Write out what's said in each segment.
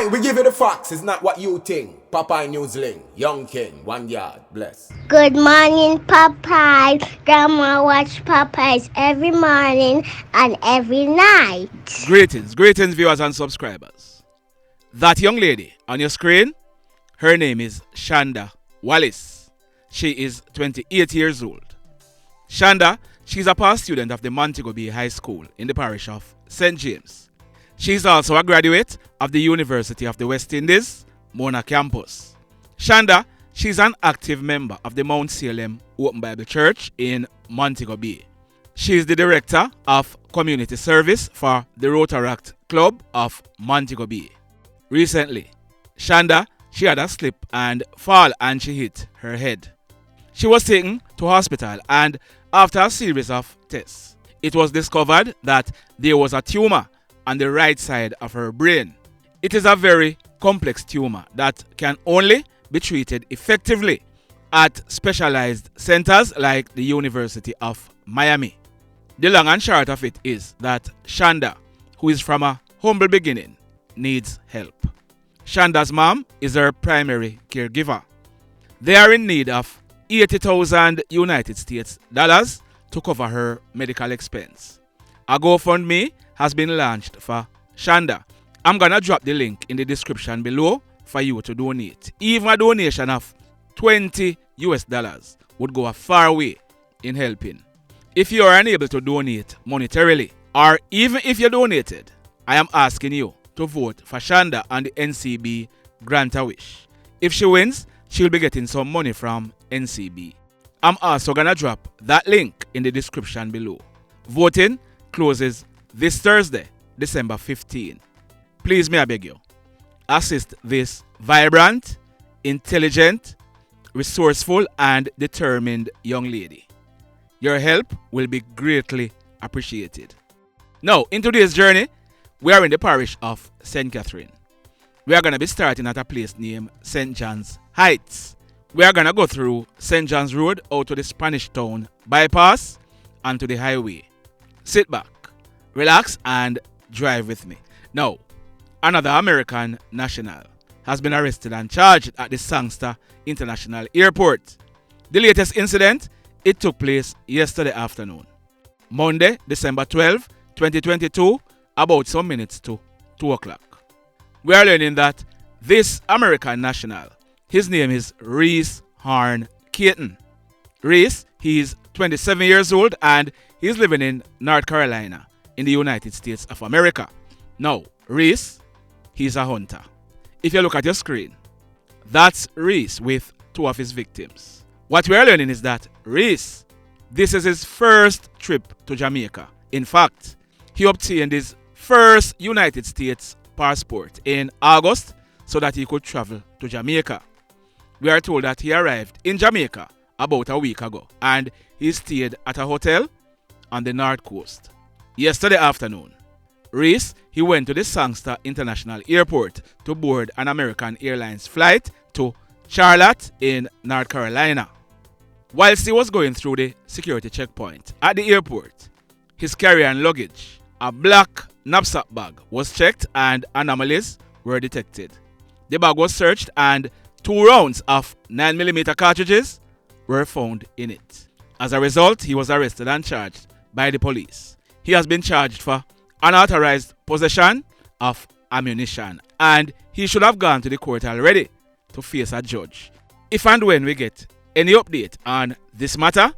Aye, we give you the facts. It's not what you think. Popeye Newsling, Young King, 1 yard, bless. Good morning, Popeye. Grandma watch Popeyes every morning and every night. Greetings, viewers and subscribers. That young lady on your screen, her name is Shanda Wallace. She is 28 years old. Shanda, she's a past student of the Montego Bay High School in the parish of St. James. She's also a graduate of the University of the West Indies, Mona campus. Shanda, she's an active member of the Mount Salem Open Bible Church in Montego Bay. She is the director of community service for the Rotaract Club of Montego Bay. Recently, Shanda, she had a slip and fall and she hit her head. She was taken to hospital and after a series of tests, it was discovered that there was a tumor on the right side of her brain. It is a very complex tumor that can only be treated effectively at specialized centers like the University of Miami. The long and short of it is that Shanda, who is from a humble beginning, needs help. Shanda's mom is her primary caregiver. They are in need of 80,000 United States dollars to cover her medical expense. A GoFundMe has been launched for Shanda. I'm gonna drop the link in the description below for you to donate. Even a donation of $20 would go a far way in helping. If you are unable to donate monetarily, or even if you donated, I am asking you to vote for Shanda on the NCB Grant a Wish. If she wins, she'll be getting some money from NCB. I'm also gonna drop that link in the description below. Voting closes this Thursday, December 15. Please, may I beg you, assist this vibrant, intelligent, resourceful, and determined young lady. Your help will be greatly appreciated. Now, in today's journey, we are in the parish of St. Catherine. We are going to be starting at a place named St. John's Heights. We are going to go through St. John's Road out to the Spanish Town bypass and to the highway. Sit back, relax, and drive with me. Now, another American national has been arrested and charged at the Sangster International Airport. The latest incident, it took place yesterday afternoon, Monday, December 12, 2022, about some minutes to 2 o'clock. We are learning that this American national, his name is Reece Horne Kayton. Reece, he is 27 years old and he's living in North Carolina in the United States of America. Now, Reece, he's a hunter. If you look at your screen, that's Reece with 2 of his victims. What we are learning is that Reece, this is his first trip to Jamaica. In fact, he obtained his first United States passport in August so that he could travel to Jamaica. We are told that he arrived in Jamaica about a week ago and he stayed at a hotel on the North Coast. Yesterday afternoon, Reece, he went to the Sangster International Airport to board an American Airlines flight to Charlotte in North Carolina. Whilst he was going through the security checkpoint at the airport, his carry-on luggage, a black knapsack bag, was checked and anomalies were detected. The bag was searched and 2 rounds of 9mm cartridges were found in it. As a result, he was arrested and charged by the police. He has been charged for unauthorized possession of ammunition and he should have gone to the court already to face a judge. If and when we get any update on this matter,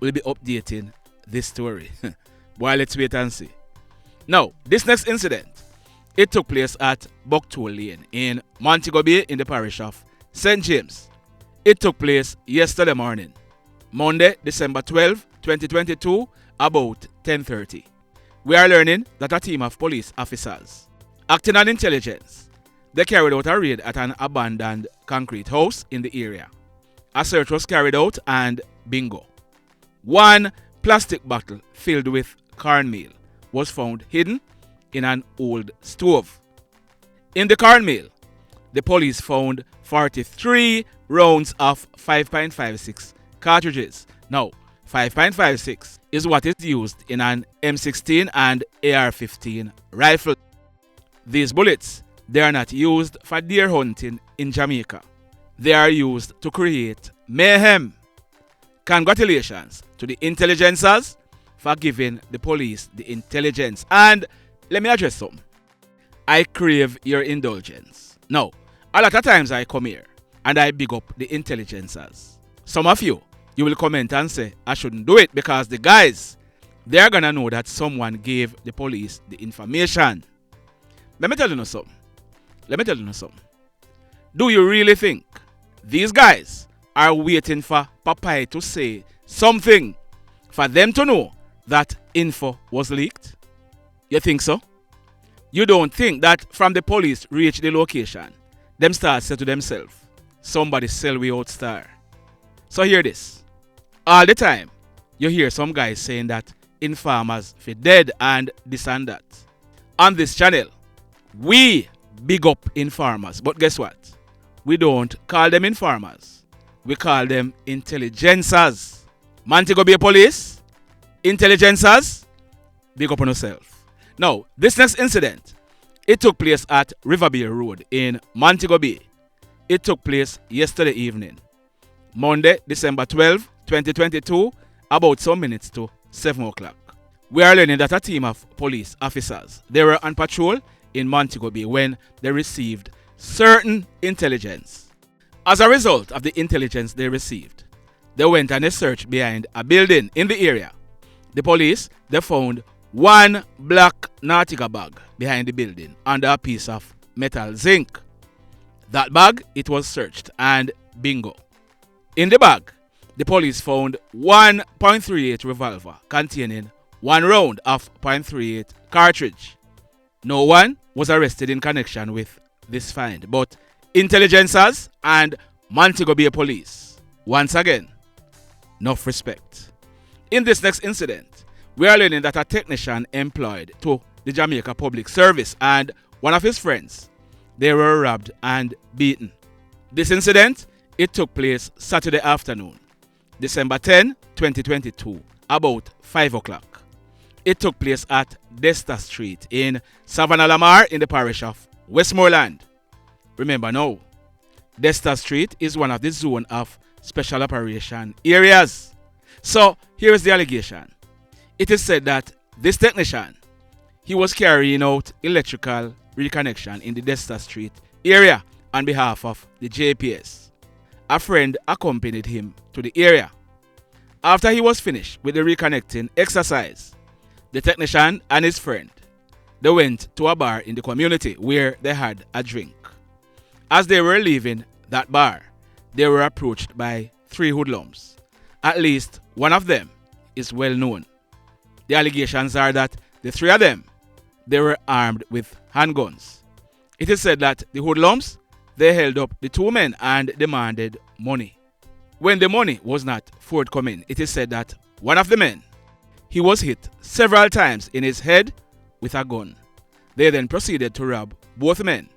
we'll be updating this story. Well, let's wait and see. Now, this next incident, it took place at Bucktoll Lane in Montego Bay in the parish of St. James. It took place yesterday morning, Monday, December 12, 2022, about 10:30. We are learning that a team of police officers, acting on intelligence, they carried out a raid at an abandoned concrete house in the area. A search was carried out and bingo. 1 plastic bottle filled with cornmeal was found hidden in an old stove. In the cornmeal, the police found 43 rounds of 5.56 cartridges. Now, 5.56 is what is used in an M16 and AR-15 rifle. These bullets, They are not used for deer hunting in Jamaica. They are used to create mayhem. Congratulations to the intelligencers for giving the police the intelligence. And let me address something. I crave your indulgence. Now, a lot of times I come here and I big up the intelligencers. Some of you will comment and say I shouldn't do it because the guys, they're gonna know that someone gave the police the information. Let me tell you something. Do you really think these guys are waiting for Popeye to say something for them to know that info was leaked? You think so? You don't think that from the police reach the location, them start say to themselves, somebody sell we out star. So hear this. All the time, you hear some guys saying that informers feel dead and this and that. On this channel, we big up informers. But guess what? We don't call them informers. We call them intelligencers. Montego Bay Police, intelligencers, big up on yourself. Now, this next incident, it took place at Riverbay Road in Montego Bay. It took place yesterday evening, Monday, December 12, 2022, about some minutes to 7 o'clock. We are learning that a team of police officers, they were on patrol in Montego Bay when they received certain intelligence. As a result of the intelligence they received, they went on a search behind a building in the area. The police, they found one black Nautica bag behind the building under a piece of metal zinc. That bag, it was searched and bingo. In the bag, the police found 1.38 revolver containing 1 round of .38 cartridge. No one was arrested in connection with this find, but intelligencers and Montego Bay Police, once again, enough respect. In this next incident, we are learning that a technician employed to the Jamaica Public Service and one of his friends, they were robbed and beaten. This incident, it took place Saturday afternoon, December 10, 2022, about 5 o'clock. It took place at Desta Street in Savannah Lamar in the parish of Westmoreland. Remember now, Desta Street is one of the zone of special operation areas. So here is the allegation. It is said that this technician, he was carrying out electrical reconnection in the Desta Street area on behalf of the JPS. A friend accompanied him to the area. After he was finished with the reconnecting exercise, the technician and his friend, they went to a bar in the community where they had a drink. As they were leaving that bar, they were approached by 3 hoodlums. At least one of them is well known. The allegations are that the 3 of them, they were armed with handguns. It is said that the hoodlums, they held up the 2 men and demanded money. When the money was not forthcoming, it is said that one of the men, he was hit several times in his head with a gun. They then proceeded to rob both men.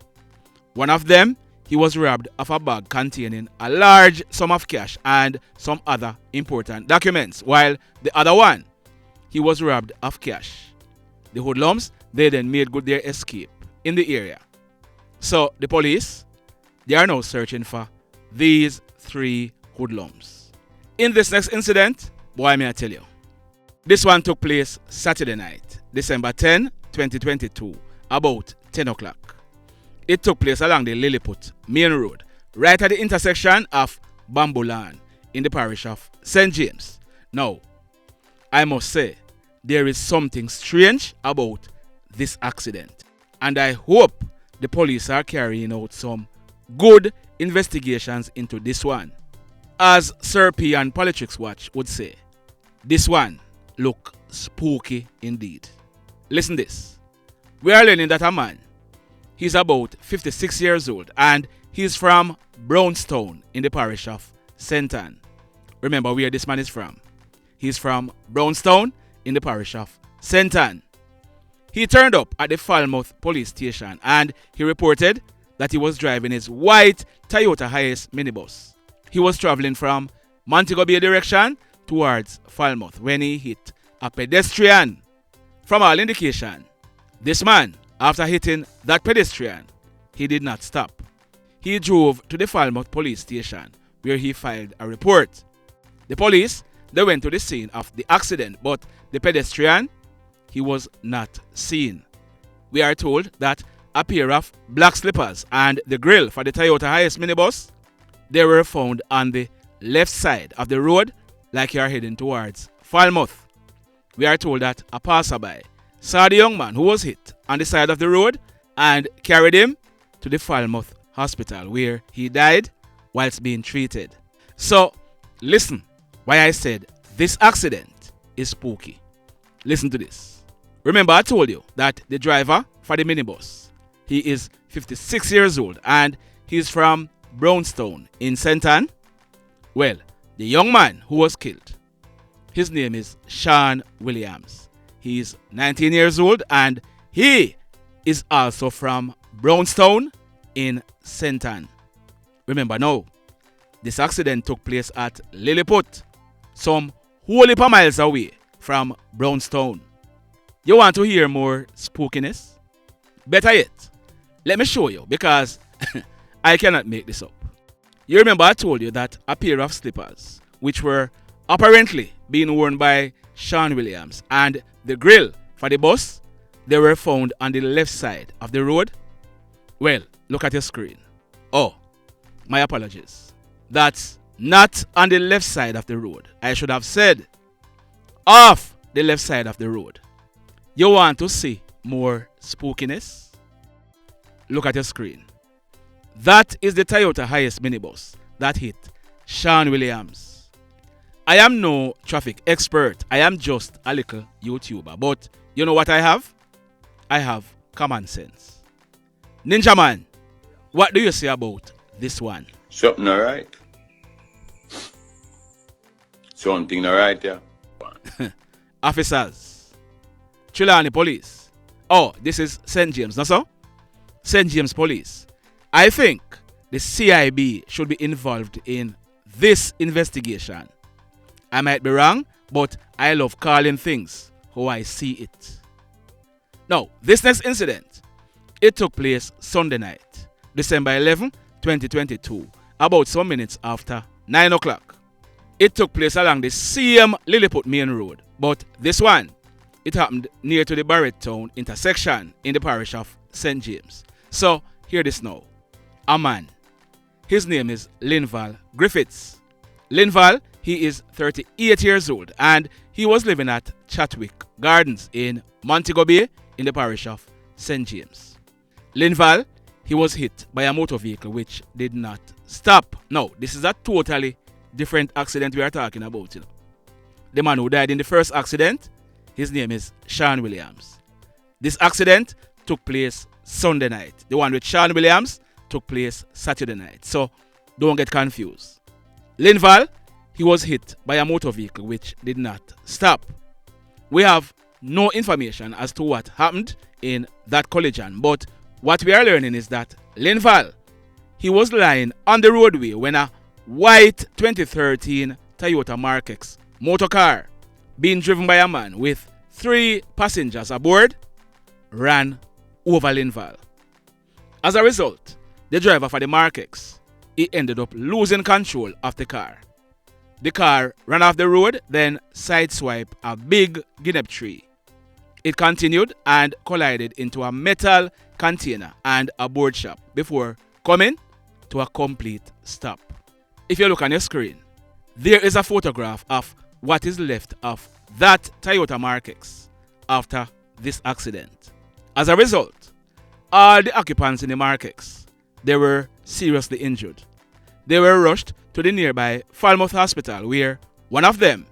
One of them, he was robbed of a bag containing a large sum of cash and some other important documents, while the other one, he was robbed of cash. The hoodlums, they then made good their escape in the area. So the police, they are now searching for these 3 hoodlums. In this next incident, boy, may I tell you, this one took place Saturday night, December 10, 2022, about 10 o'clock. It took place along the Lilliput Main Road, right at the intersection of Bamboo Lawn in the parish of St. James. Now, I must say, there is something strange about this accident, and I hope the police are carrying out some good investigations into this one. As Sir P and Politics Watch would say, this one look spooky indeed. Listen this. We are learning that a man, he's about 56 years old and he's from Brownstown in the parish of St. Ann. Remember where this man is from. He's from Brownstown in the parish of St. Ann. He turned up at the Falmouth police station and he reported that he was driving his white Toyota Hiace minibus. He was traveling from Montego Bay direction towards Falmouth when he hit a pedestrian. From all indication, this man, after hitting that pedestrian, he did not stop. He drove to the Falmouth police station where he filed a report. The police, they went to the scene of the accident, but the pedestrian, he was not seen. We are told that a pair of black slippers and the grille for the Toyota Hiace minibus, they were found on the left side of the road like you are heading towards Falmouth. We are told that a passerby saw the young man who was hit on the side of the road and carried him to the Falmouth hospital where he died whilst being treated. So, listen why I said this accident is spooky. Listen to this. Remember I told you that the driver for the minibus, he is 56 years old and he's from Brownstown in St. Ann. Well, the young man who was killed, his name is Shawn Williams. He is 19 years old and he is also from Brownstown in St. Ann. Remember now, this accident took place at Lilliput, some whole heap of miles away from Brownstown. You want to hear more spookiness? Better yet, let me show you because I cannot make this up. You remember I told you that a pair of slippers, which were apparently being worn by Shawn Williams, and the grille for the bus, they were found on the left side of the road? Well, look at your screen. Oh, my apologies. That's not on the left side of the road. I should have said off the left side of the road. You want to see more spookiness? Look at your screen. That is the Toyota Hiace minibus that hit Shawn Williams. I am no traffic expert. I am just a little YouTuber. But you know what I have? I have common sense. Ninja Man, what do you say about this one? Something alright. Something alright, yeah. Officers, Trelawney Police. Oh, this is St. James, no so? St. James Police. I think the CIB should be involved in this investigation. I might be wrong, but I love calling things how I see it. Now, this next incident, it took place Sunday night, December 11, 2022, about some minutes after 9 o'clock. It took place along the same Lilliput Main Road, but this one, it happened near to the Barretttown intersection in the parish of St. James. So, hear this now. A man, his name is Linval Griffiths. Linval, he is 38 years old and he was living at Chatwick Gardens in Montego Bay in the parish of St. James. Linval, he was hit by a motor vehicle which did not stop. Now, this is a totally different accident we are talking about. The man who died in the first accident, his name is Shawn Williams. This accident took place Sunday night. The one with Shawn Williams took place Saturday night. So, don't get confused. Linval, he was hit by a motor vehicle which did not stop. We have no information as to what happened in that collision, but what we are learning is that Linval, he was lying on the roadway when a white 2013 Toyota Mark X motor car, being driven by a man with 3 passengers aboard, ran over Linval. As a result, the driver for the Mark X, he ended up losing control of the car. The car ran off the road, then sideswiped a big guinea tree. It continued and collided into a metal container and a board shop before coming to a complete stop. If you look on your screen, there is a photograph of what is left of that Toyota Mark X after this accident. As a result, all the occupants in the Mark X, they were seriously injured. They were rushed to the nearby Falmouth Hospital where one of them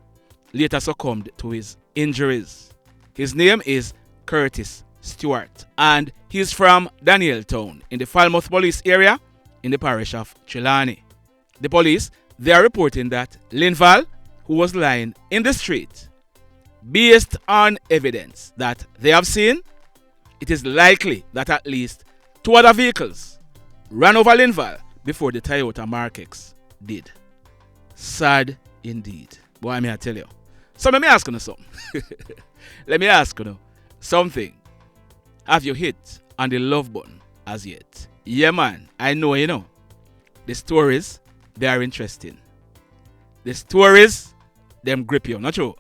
later succumbed to his injuries. His name is Curtis Stewart and he's from Danieltown in the Falmouth police area in the parish of Trelawney. The police, they are reporting that Linval, who was lying in the street, based on evidence that they have seen, it is likely that at least 2 other vehicles ran over Linval before the Toyota Mark X did. Sad indeed. Boy, I tell you. So let me ask you something. Let me ask you something. Have you hit on the love button as yet? Yeah, man. I know, you know. The stories, they are interesting. The stories, them grip you. Not true?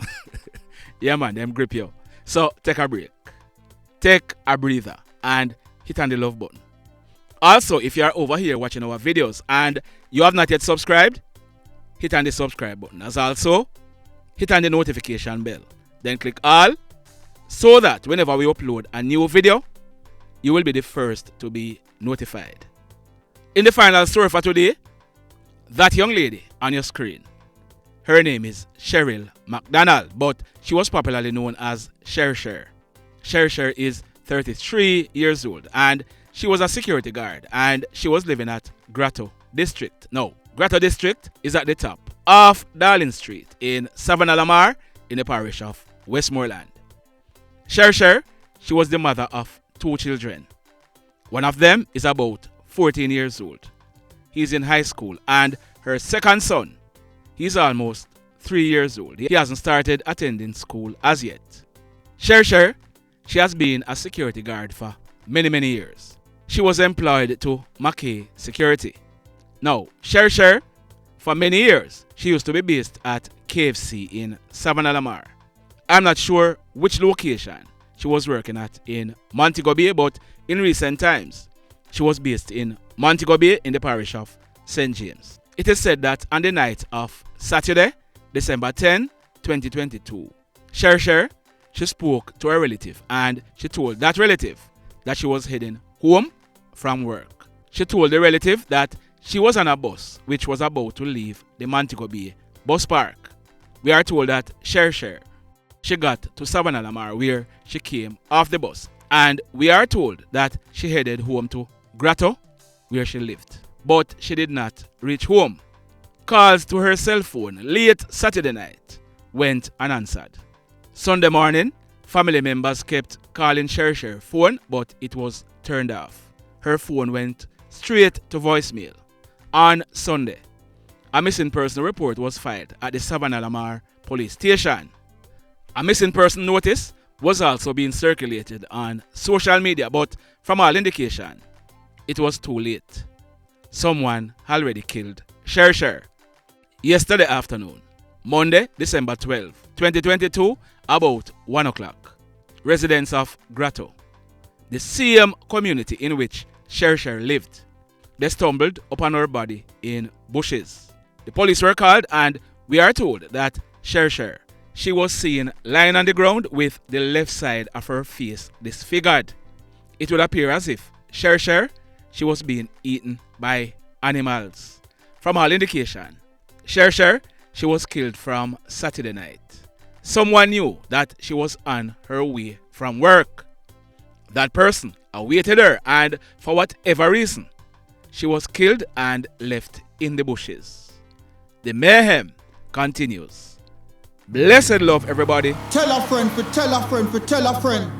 Yeah, man. Them grip you. So, take a break. Take a breather. And hit on the love button. Also, if you are over here watching our videos and you have not yet subscribed, hit on the subscribe button. As also, hit on the notification bell. Then click all so that whenever we upload a new video, you will be the first to be notified. In the final story for today, that young lady on your screen, her name is Cheryl McDonald, but she was popularly known as CHER. CHER is 33 years old and she was a security guard and she was living at Grotto District. Now, Grotto District is at the top of Darling Street in Savannah Lamar in the parish of Westmoreland. CHER, she was the mother of 2 children. One of them is about 14 years old. He's in high school and her second son, he's almost 3 years old. He hasn't started attending school as yet. CHER, she has been a security guard for many years. She was employed to Mackay Security. Now, CHER, for many years, she used to be based at KFC in Savannah Lamar. I'm not sure which location she was working at in Montego Bay, but in recent times, she was based in Montego Bay in the parish of St. James. It is said that on the night of Saturday, December 10, 2022, CHER, she spoke to a relative and she told that relative that she was heading home from work. She told the relative that she was on a bus which was about to leave the Montego Bay bus park. We are told that CHER, she got to Savannah Lamar where she came off the bus, and we are told that she headed home to Grotto where she lived, but she did not reach home. Calls to her cell phone late Saturday night went unanswered. Sunday morning, family members kept calling CHER phone, but it was turned off. Her phone went straight to voicemail. On Sunday, a missing person report was filed at the Savannah Lamar police station. A missing person notice was also being circulated on social media, but from all indication, it was too late. Someone already killed CHER. Yesterday afternoon, Monday, December 12, 2022, about 1 o'clock, residents of Grotto, the same community in which CHER lived, they stumbled upon her body in bushes. The police were called and we are told that CHER, she was seen lying on the ground with the left side of her face disfigured. It would appear as if CHER, she was being eaten by animals. From all indication, CHER, she was killed from Saturday night. Someone knew that she was on her way from work. That person awaited her and for whatever reason, she was killed and left in the bushes. The mayhem continues. Blessed love, everybody. Tell a friend for tell a friend for tell a friend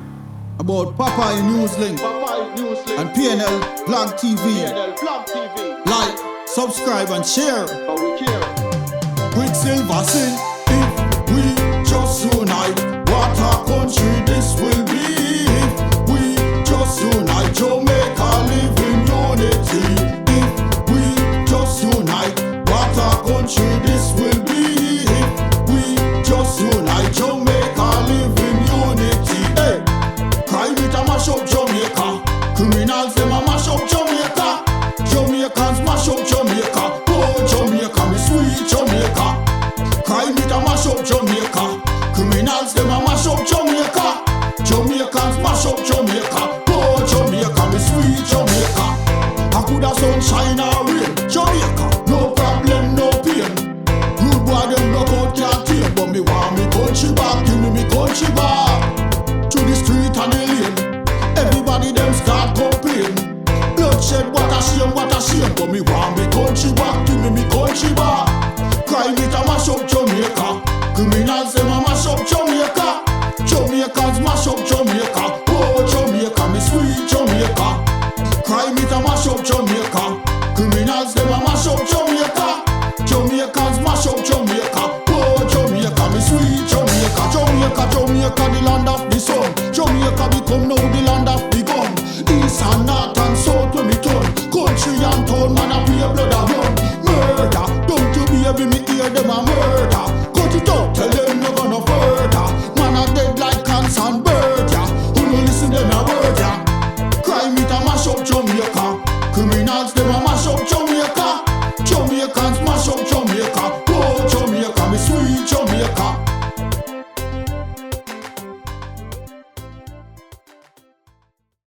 about Popeye Newslink and PNL Blog TV. Like, subscribe and share. Quicksilver sing, if we just unite, what a country this will be. If we just unite, Jamaica live in unity. If we just unite, what a country this will be. If we just unite, Jamaica live in unity. Hey, crime it a mash up Jamaica. Criminals them a mash up Jamaica. Jamaicans mash up Jamaica. Oh Jamaica, me sweet Jamaica. Crime it a mash up Jamaica. Criminals them a mash up Jamaica. Jamaicans mash up Jamaica. Oh Jamaica, me sweet Jamaica. I coulda sunshine or rain. Jamaica, no problem, no pain. Rude boy them no out can't tame, but me want me country back. Give me country back. To the street and the lane. Everybody them start complain. Bloodshed, what a shame, what a shame. But me want me country back. Give me country back. Crime it a mash up Jamaica. Criminals them a mash up Jamaica. Jamaicans mash up Jamaica. Oh Jamaica, me sweet Jamaica. Crime it a mash up Jamaica. Criminals them a mash up Jamaica. Jamaicans mash up Jamaica. Oh Jamaica, me sweet Jamaica. Jamaica, Jamaica, the land of the sun. Jamaica become now the land of the gun. East and north and south when me turn. town man a pay blood a run. Murder, don't you baby me hear them a murder. Cut it out, tell